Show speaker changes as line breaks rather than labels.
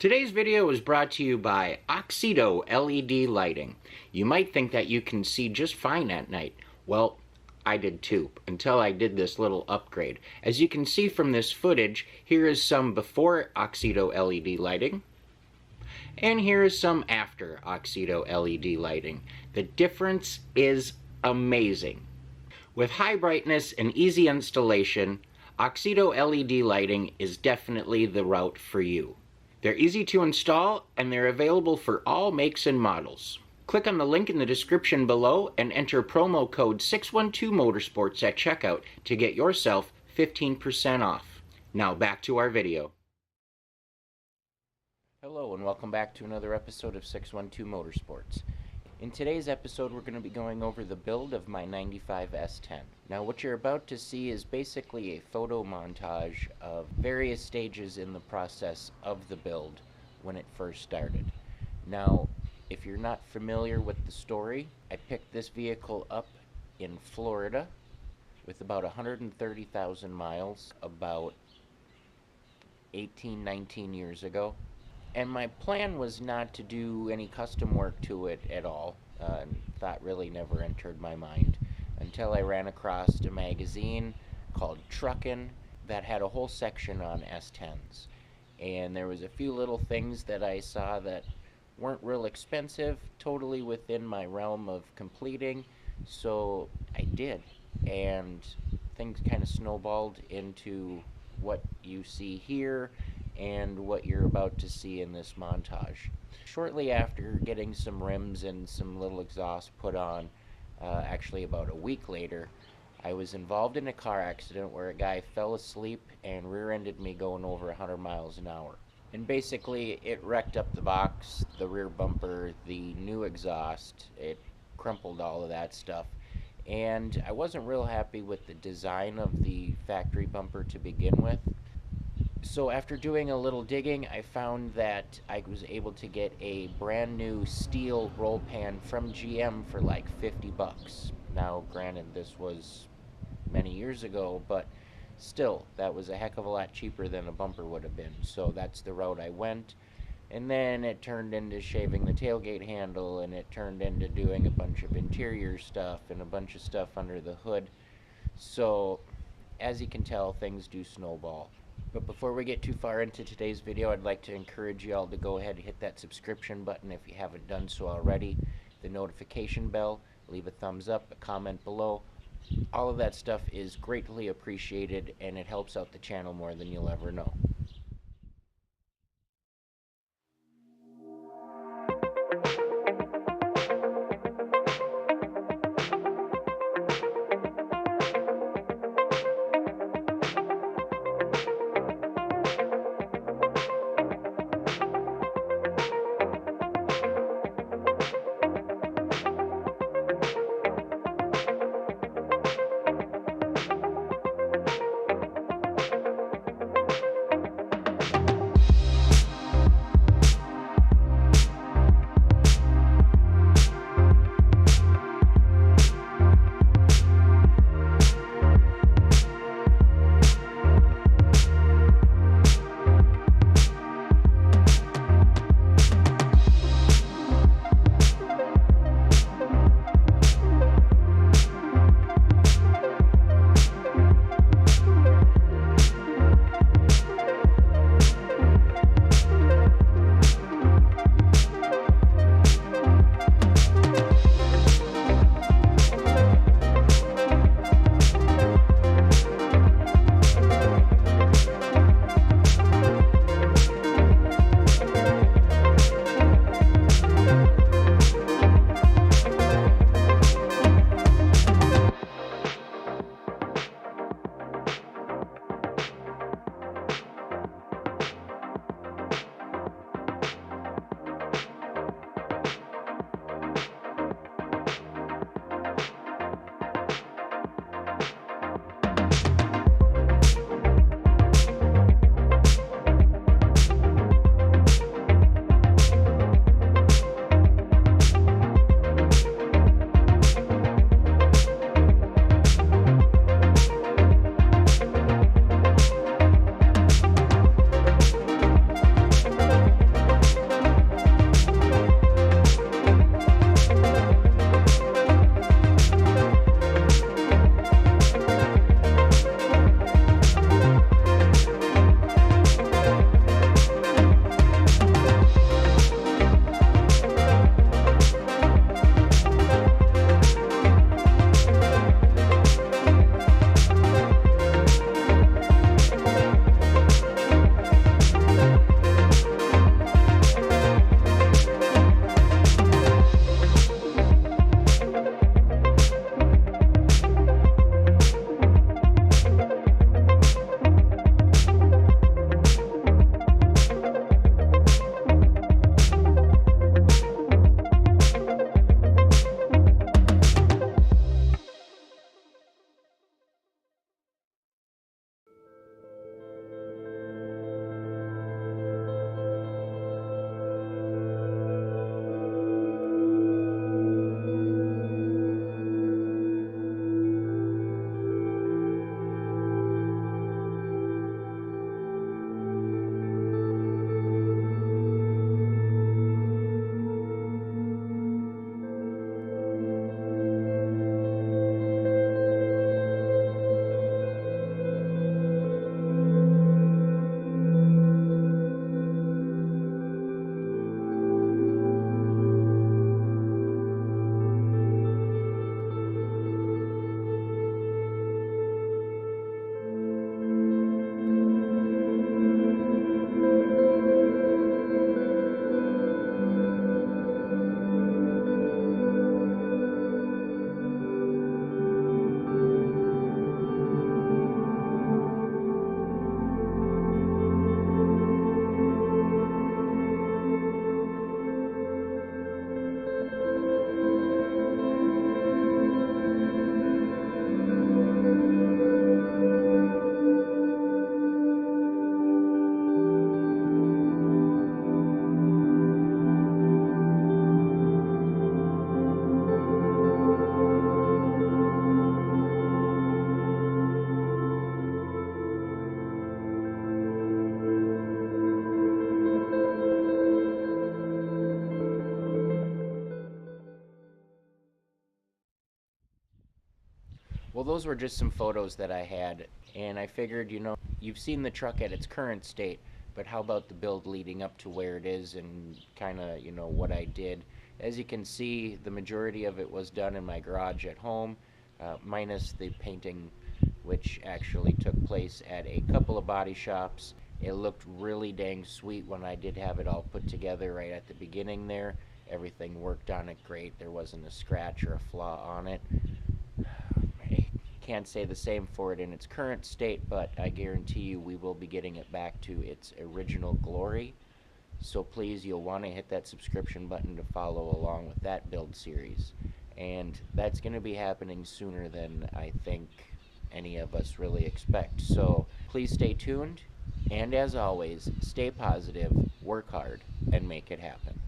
Today's video is brought to you by Oxido LED lighting. You might think that you can see just fine at night. Well, I did too, until I did this little upgrade. As you can see from this footage, here is some before Oxido LED lighting, and here is some after Oxido LED lighting. The difference is amazing. With high brightness and easy installation, Oxido LED lighting is definitely the route for you. They're easy to install, and they're available for all makes and models. Click on the link in the description below and enter promo code 612motorsports at checkout to get yourself 15% off. Now back to our video. Hello and welcome back to another episode of 612 Motorsports. In today's episode, we're going to be going over the build of my 95 S-10. Now, what you're about to see is basically a photo montage of various stages in the process of the build when it first started. Now, if you're not familiar with the story, I picked this vehicle up in Florida with about 130,000 miles about 19 years ago. And my plan was not to do any custom work to it at all. Thought really never entered my mind until I ran across a magazine called Truckin' that had a whole section on S10s. And there was a few little things that I saw that weren't real expensive, totally within my realm of completing, so I did. And things kind of snowballed into what you see here and what you're about to see in this montage. Shortly after getting some rims and some little exhaust put on, actually about a week later, I was involved in a car accident where a guy fell asleep and rear-ended me going over 100 miles an hour. And basically it wrecked up the box, the rear bumper, the new exhaust, it crumpled all of that stuff. And I wasn't real happy with the design of the factory bumper to begin with. So after doing a little digging, I found that I was able to get a brand new steel roll pan from GM for like 50 bucks. Now, granted, this was many years ago, but still, that was a heck of a lot cheaper than a bumper would have been. So that's the route I went. And then it turned into shaving the tailgate handle, and it turned into doing a bunch of interior stuff and a bunch of stuff under the hood. So, as you can tell, things do snowball. But before we get too far into today's video, I'd like to encourage you all to go ahead and hit that subscription button if you haven't done so already, the notification bell, leave a thumbs up, a comment below. All of that stuff is greatly appreciated, and it helps out the channel more than you'll ever know. those were just some photos that I had, and I figured, you've seen the truck at its current state, but how about the build leading up to where it is and kind of, what I did. As you can see, the majority of it was done in my garage at home, minus the painting, which actually took place at a couple of body shops. It looked really dang sweet when I did have it all put together right at the beginning there. Everything worked on it great. There wasn't a scratch or a flaw on it. I can't say the same for it in its current state, but I guarantee you we will be getting it back to its original glory. So please, you'll want to hit that subscription button to follow along with that build series. And that's going to be happening sooner than I think any of us really expect. So please stay tuned. And as always, stay positive, work hard, and make it happen.